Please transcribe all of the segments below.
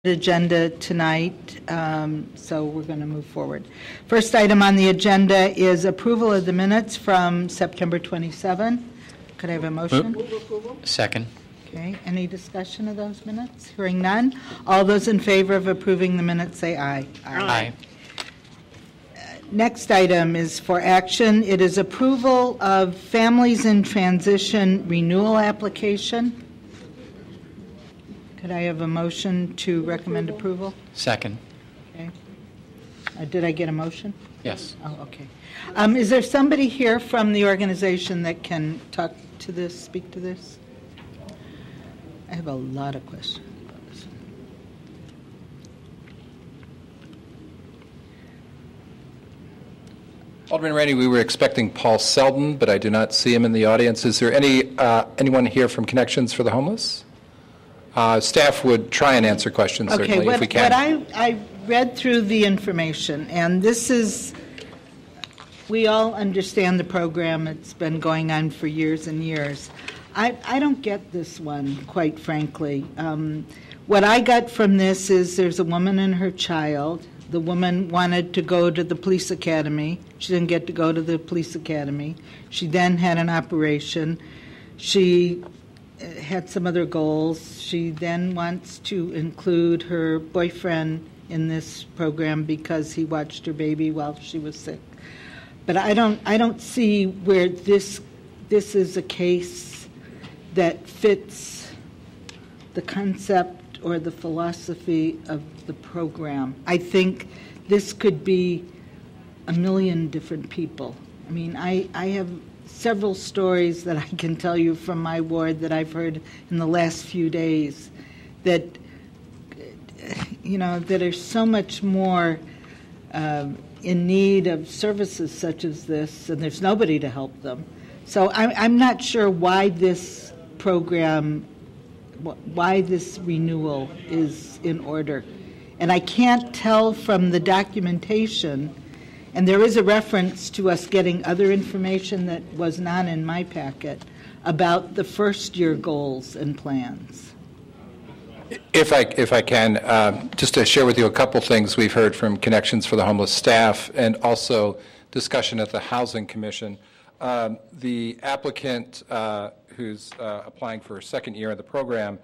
agenda tonight, so we're going to move forward. First item on the agenda is approval of the minutes from September 27. Could I have a motion? Second. Okay. Any discussion of those minutes? Hearing none. All those in favor of approving the minutes say aye. Aye. Next item is for action. It is approval of Families in Transition renewal application. Could I have a motion to recommend approval? Second. Okay. Did I get a motion? Yes. Oh, okay. Is there somebody here from the organization that can talk to this, speak to this? I have a lot of questions about this. Alderman Rainey, we were expecting Paul Selden, but I do not see him in the audience. Is there anyone here from Connections for the Homeless? Staff would try and answer questions, certainly, if we can. I read through the information, and this is, we all understand the program. It's been going on for years and years. I don't get this one, quite frankly. What I got from this is there's a woman and her child. The woman wanted to go to the police academy. She didn't get to go to the police academy. She then had an operation. She had some other goals. She then wants to include her boyfriend in this program because he watched her baby while she was sick. But I don't see where this is a case that fits the concept or the philosophy of the program. I think this could be a million different people. I mean, I have several stories that I can tell you from my ward that I've heard in the last few days that, that are so much more in need of services such as this, and there's nobody to help them. So I'm not sure why this program, why this renewal is in order. And I can't tell from the documentation. And there is a reference to us getting other information that was not in my packet about the first year goals and plans. If I can, just to share with you a couple things we've heard from Connections for the Homeless staff and also discussion at the Housing Commission. The applicant who's applying for her second year of the program,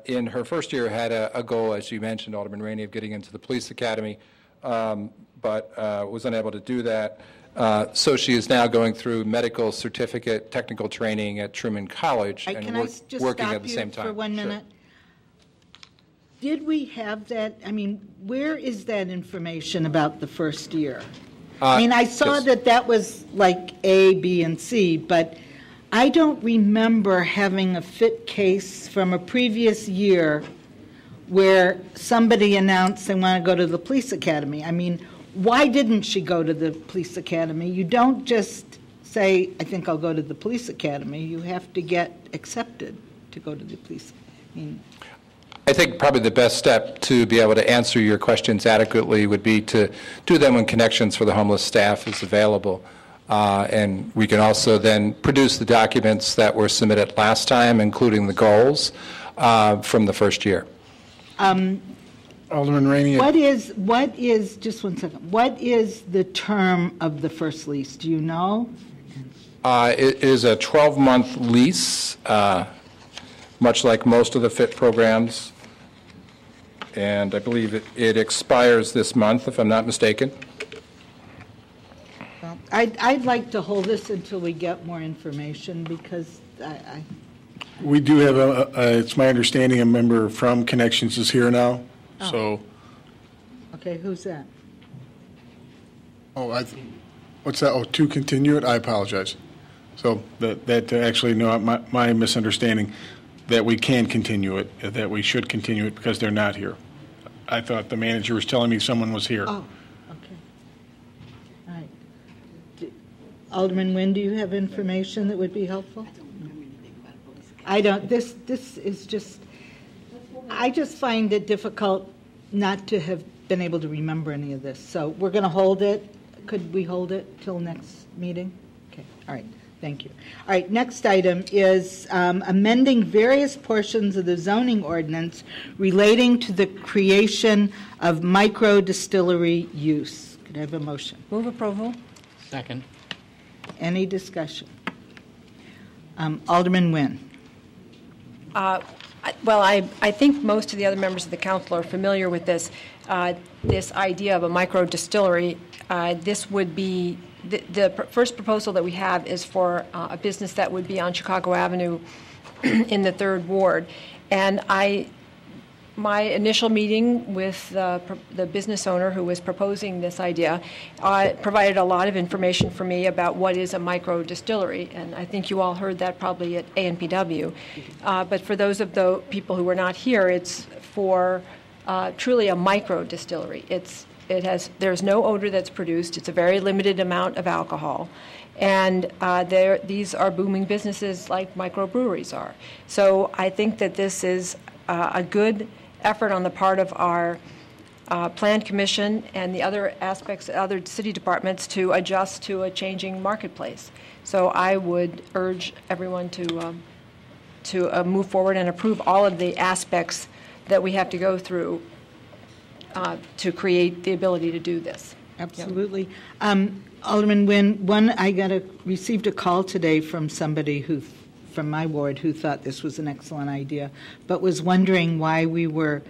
in her first year had a goal, as you mentioned, Alderman Rainey, of getting into the police academy. But was unable to do that. So she is now going through medical certificate technical training at Truman College and working at the same time. For 1 minute? Sure. Did we have that? I mean, where is that information about the first year? I mean, I saw that was like A, B, and C, but I don't remember having a fit case from a previous year where somebody announced they want to go to the police academy. I mean, why didn't she go to the police academy? You don't just say, I think I'll go to the police academy. You have to get accepted to go to the police. I think probably the best step to be able to answer your questions adequately would be to do them when Connections for the Homeless staff is available. And we can also then produce the documents that were submitted last time, including the goals from the first year. Alderman Rainey. What is, just 1 second, what is the term of the first lease? Do you know? It is a 12-month lease, much like most of the FIT programs. And I believe it expires this month, if I'm not mistaken. Well, I'd like to hold this until we get more information because We do have it's my understanding a member from Connections is here now. Oh. So. Okay, who's that? Oh, what's that? Oh, to continue it? I apologize. So that actually, no, my misunderstanding that we can continue it, that we should continue it because they're not here. I thought the manager was telling me someone was here. Oh, okay. All right. Alderman Nguyen, do you have information that would be helpful? I don't. This is just, I just find it difficult not to have been able to remember any of this. So we're going to hold it. Could we hold it till next meeting? Okay. All right. Thank you. All right, next item is amending various portions of the zoning ordinance relating to the creation of micro-distillery use. Could I have a motion? Move approval. Second. Any discussion? Alderman Nguyen. Well, I think most of the other members of the council are familiar with this idea of a micro-distillery. This would be, the first proposal that we have is for a business that would be on Chicago Avenue in the 3rd Ward. And my initial meeting with the business owner who was proposing this idea provided a lot of information for me about what is a micro-distillery, and I think you all heard that probably at ANPW. But for those of the people who were not here, it's for truly a micro-distillery. There's no odor that's produced. It's a very limited amount of alcohol. And these are booming businesses like microbreweries are. So I think that this is a good effort on the part of our Plan Commission and the other aspects, other city departments, to adjust to a changing marketplace. So I would urge everyone to move forward and approve all of the aspects that we have to go through to create the ability to do this. Absolutely. Yep. Alderman Nguyen, I received a call today from somebody from my ward who thought this was an excellent idea, but was wondering why we were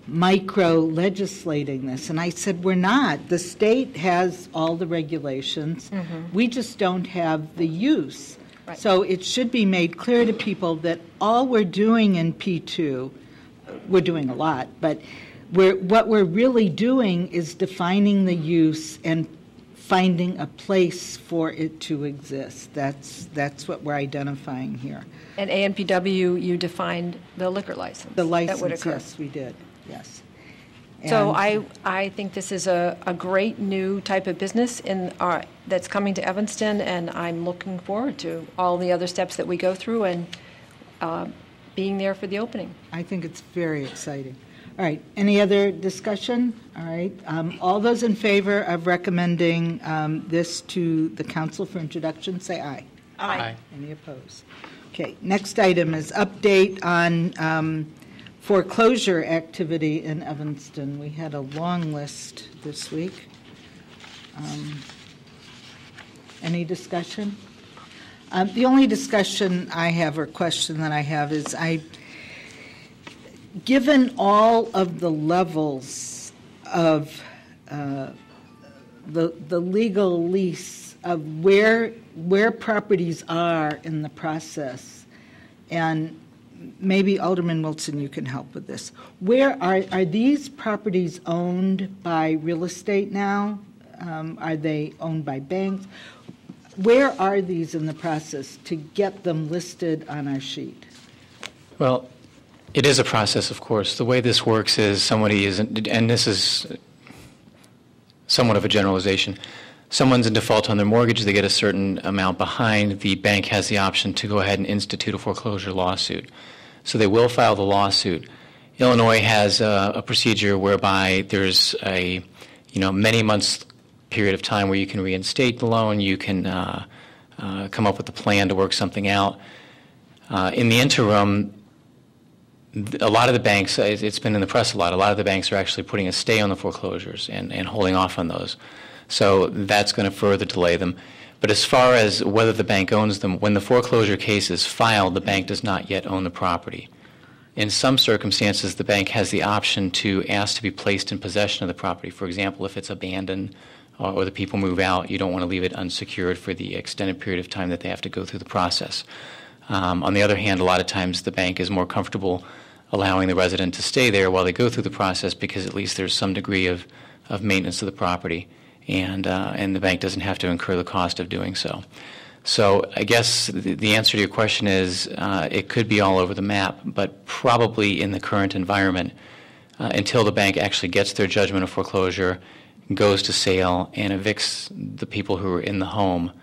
micro-legislating this. And I said, we're not. The state has all the regulations. Mm-hmm. We just don't have the use. Right. So it should be made clear to people that all we're doing in P2, we're doing a lot, but what we're really doing is defining the use and finding a place for it to exist. That's what we're identifying here. And ANPW, you defined the liquor license. The license, that would occur. yes, we did, yes. So I think this is a great new type of business that's coming to Evanston, and I'm looking forward to all the other steps that we go through and being there for the opening. I think it's very exciting. All right, any other discussion? All right, all those in favor of recommending this to the council for introduction, say aye. Aye. Any opposed? Okay, next item is update on foreclosure activity in Evanston. We had a long list this week. Any discussion? The only discussion I have or question that I have is given all of the levels of the legal lease of where properties are in the process, and maybe Alderman Wilson, you can help with this. Where are these properties owned by real estate now? Are they owned by banks? Where are these in the process to get them listed on our sheet? Well, it is a process, of course. The way this works is somebody isn't, and this is somewhat of a generalization, someone's in default on their mortgage, they get a certain amount behind, the bank has the option to go ahead and institute a foreclosure lawsuit. So they will file the lawsuit. Illinois has a procedure whereby there's a many months period of time where you can reinstate the loan, you can come up with a plan to work something out. In the interim, a lot of the banks, it's been in the press a lot of the banks are actually putting a stay on the foreclosures and holding off on those. So that's going to further delay them. But as far as whether the bank owns them, when the foreclosure case is filed, the bank does not yet own the property. In some circumstances, the bank has the option to ask to be placed in possession of the property. For example, if it's abandoned or the people move out, you don't want to leave it unsecured for the extended period of time that they have to go through the process. On the other hand, a lot of times the bank is more comfortable allowing the resident to stay there while they go through the process because at least there's some degree of maintenance of the property, and the bank doesn't have to incur the cost of doing so. So I guess the answer to your question is it could be all over the map, but probably in the current environment, until the bank actually gets their judgment of foreclosure, goes to sale, and evicts the people who are in the home,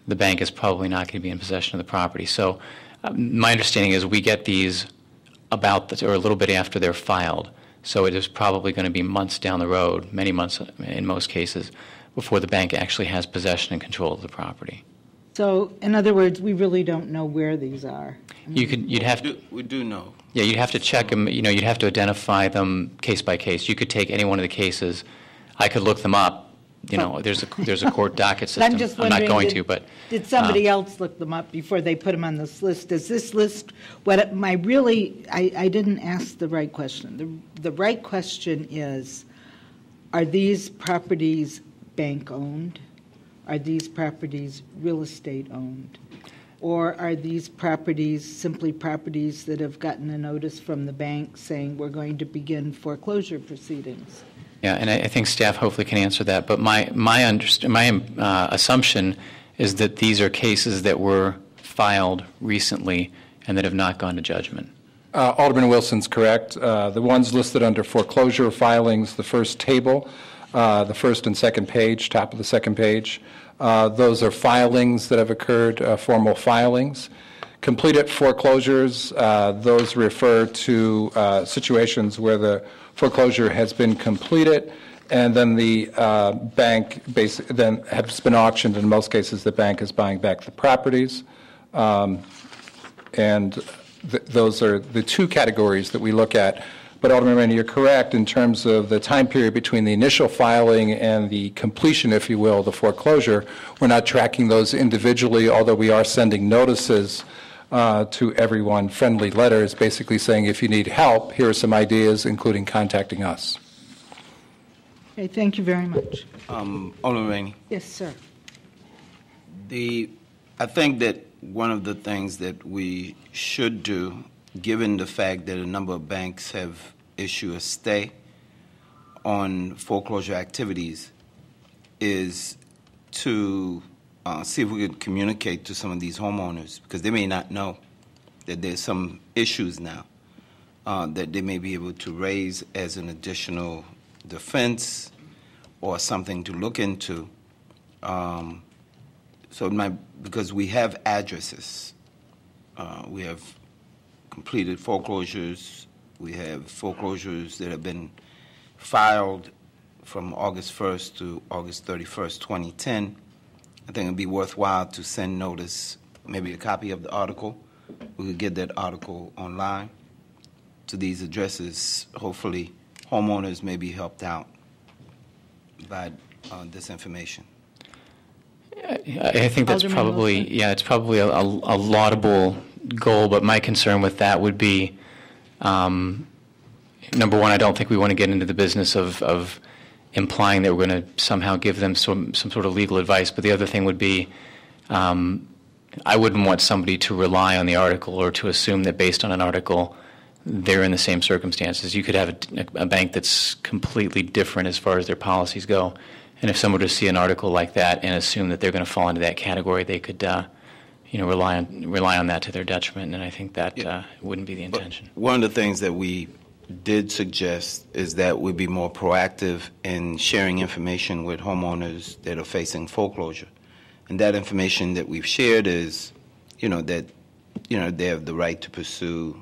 the bank is probably not going to be in possession of the property. So my understanding is we get these or a little bit after they're filed. So it is probably going to be months down the road, many months in most cases, before the bank actually has possession and control of the property. So, in other words, we really don't know where these are. You'd have to. We do know. Yeah, you'd have to check them. You know, you'd have to identify them case by case. You could take any one of the cases. I could look them up. You know, there's a court docket system. I'm just not wondering, going to, but did somebody else look them up before they put them on this list? Does this list, I didn't ask the right question. The right question is, are these properties bank-owned? Are these properties real estate-owned? Or are these properties simply properties that have gotten a notice from the bank saying we're going to begin foreclosure proceedings? yeah, and I think staff hopefully can answer that. But my assumption is that these are cases that were filed recently and that have not gone to judgment. Alderman Wilson's correct. The ones listed under foreclosure filings, the first table, the first and second page, top of the second page, those are filings that have occurred, formal filings. Completed foreclosures, those refer to situations where the foreclosure has been completed, and then the bank then has been auctioned. In most cases, the bank is buying back the properties, and those are the two categories that we look at. But Alderman Rainey, you're correct in terms of the time period between the initial filing and the completion, if you will, the foreclosure. We're not tracking those individually, although we are sending notices to everyone, friendly letters, basically saying if you need help, here are some ideas, including contacting us. Okay, thank you very much. Alderman Rainey. Yes, sir. I think that one of the things that we should do, given the fact that a number of banks have issued a stay on foreclosure activities, is to see if we could communicate to some of these homeowners, because they may not know that there's some issues now that they may be able to raise as an additional defense or something to look into. Because we have addresses, we have completed foreclosures, we have foreclosures that have been filed from August 1st to August 31st, 2010. I think it would be worthwhile to send notice, maybe a copy of the article. We could get that article online to these addresses. Hopefully, homeowners may be helped out by this information. I think that's Alderman probably, Wilson? yeah, it's probably a laudable goal, but my concern with that would be, number one, I don't think we want to get into the business of implying that we're going to somehow give them some sort of legal advice, but the other thing would be, I wouldn't want somebody to rely on the article or to assume that based on an article they're in the same circumstances. You could have a bank that's completely different as far as their policies go, and if someone were to see an article like that and assume that they're going to fall into that category, they could rely on that to their detriment, and I think that wouldn't be the intention. But one of the things that we did suggest is that we be more proactive in sharing information with homeowners that are facing foreclosure. And that information that we've shared is, that, they have the right to pursue,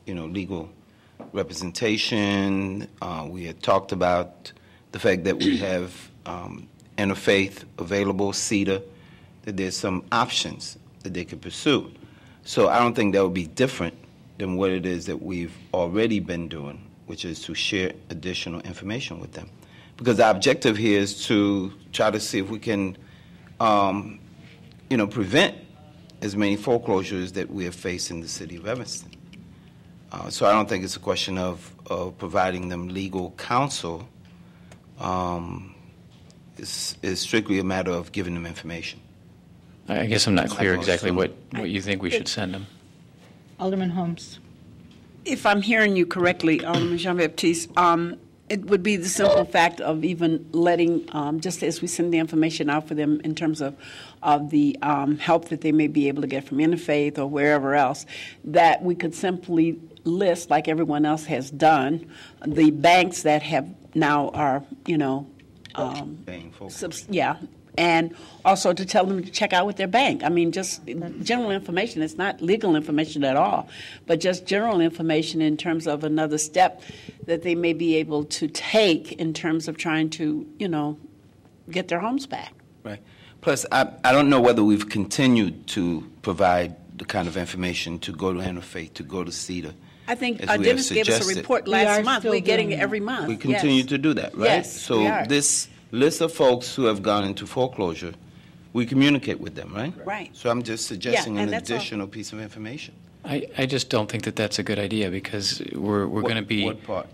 legal representation. We had talked about the fact that we have interfaith available, CETA, that there's some options that they could pursue. So I don't think that would be different than what it is that we've already been doing, which is to share additional information with them. Because the objective here is to try to see if we can, prevent as many foreclosures that we have faced in the city of Evanston. So I don't think it's a question of providing them legal counsel. It's strictly a matter of giving them information. I guess I'm not clear exactly what you think we should send them. Alderman Holmes. If I'm hearing you correctly, Alderman Jean-Baptiste, it would be the simple fact of even letting, just as we send the information out for them in terms of the help that they may be able to get from Interfaith or wherever else, that we could simply list, like everyone else has done, the banks that have now are, and also to tell them to check out with their bank. I mean, just general information. It's not legal information at all, but just general information in terms of another step that they may be able to take in terms of trying to, get their homes back. Right. Plus, I don't know whether we've continued to provide the kind of information to go to Interfaith, to go to CEDA. I think as we have Dennis gave us a suggested. report We are last month. still We're getting doing it every month. We continue to do that, right? Yes, So we are. this list of folks who have gone into foreclosure, we communicate with them, right? Right. So I'm just suggesting and an that's all. additional piece of information. I just don't think that that's a good idea because we're going to be. What part?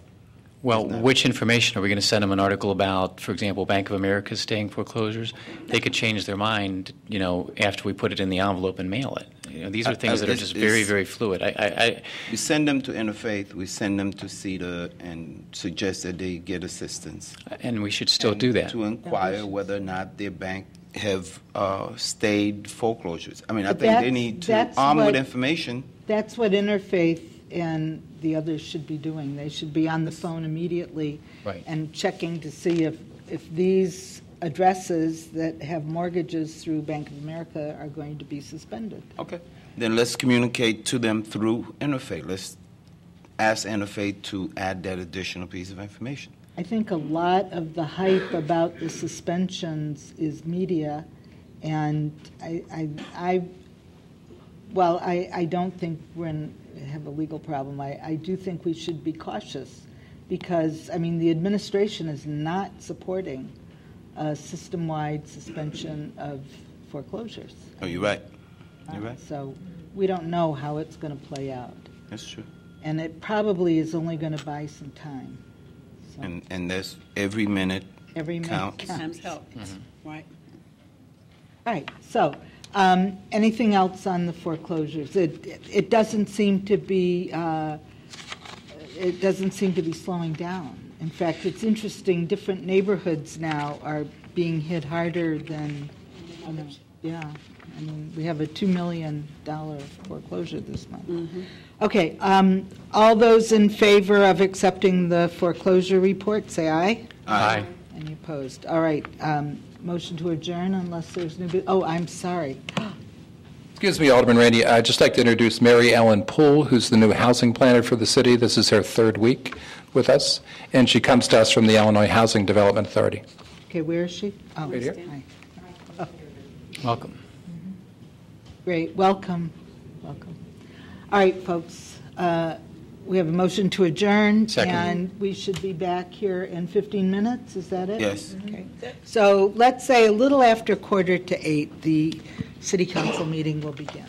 Well, is not? which information? Are we going to send them an article about, for example, Bank of America staying foreclosures? They could change their mind, after we put it in the envelope and mail it. These are things that are just very, very fluid. We send them to Interfaith, we send them to CEDA, and suggest that they get assistance. And we should still And do that. to inquire whether or not their bank have stayed foreclosures. I mean, I But think they that's- need to that's arm with what- information. That's what Interfaith and the others should be doing. They should be on the phone immediately Right. and checking to see if these addresses that have mortgages through Bank of America are going to be suspended. Okay. Then let's communicate to them through Interfaith. Let's ask Interfaith to add that additional piece of information. I think a lot of the hype about the suspensions is media, and I don't think we're going to have a legal problem. I do think we should be cautious because, the administration is not supporting a system-wide suspension of foreclosures. Oh, you're right. You're right. So we don't know how it's going to play out. That's true. And it probably is only going to buy some time. So And that's every minute every minute counts. Times help. Right. All right, so anything else on the foreclosures? It doesn't seem to be slowing down. In fact, it's interesting. Different neighborhoods now are being hit harder than. Yeah, we have a $2 million foreclosure this month. Okay, all those in favor of accepting the foreclosure report, say aye. Aye. Any opposed? All right. Motion to adjourn unless there's new. I'm sorry. Excuse me, Alderman Randy. I'd just like to introduce Mary Ellen Poole, who's the new housing planner for the city. This is her third week with us, and she comes to us from the Illinois Housing Development Authority. Okay, where is she? Oh, Right here. hi. Welcome. Great. Welcome. Welcome. All right, folks. We have a motion to adjourn. Second. And we should be back here in 15 minutes. Is that it? Yes. Okay. So let's say a little after 7:45, the city council meeting will begin.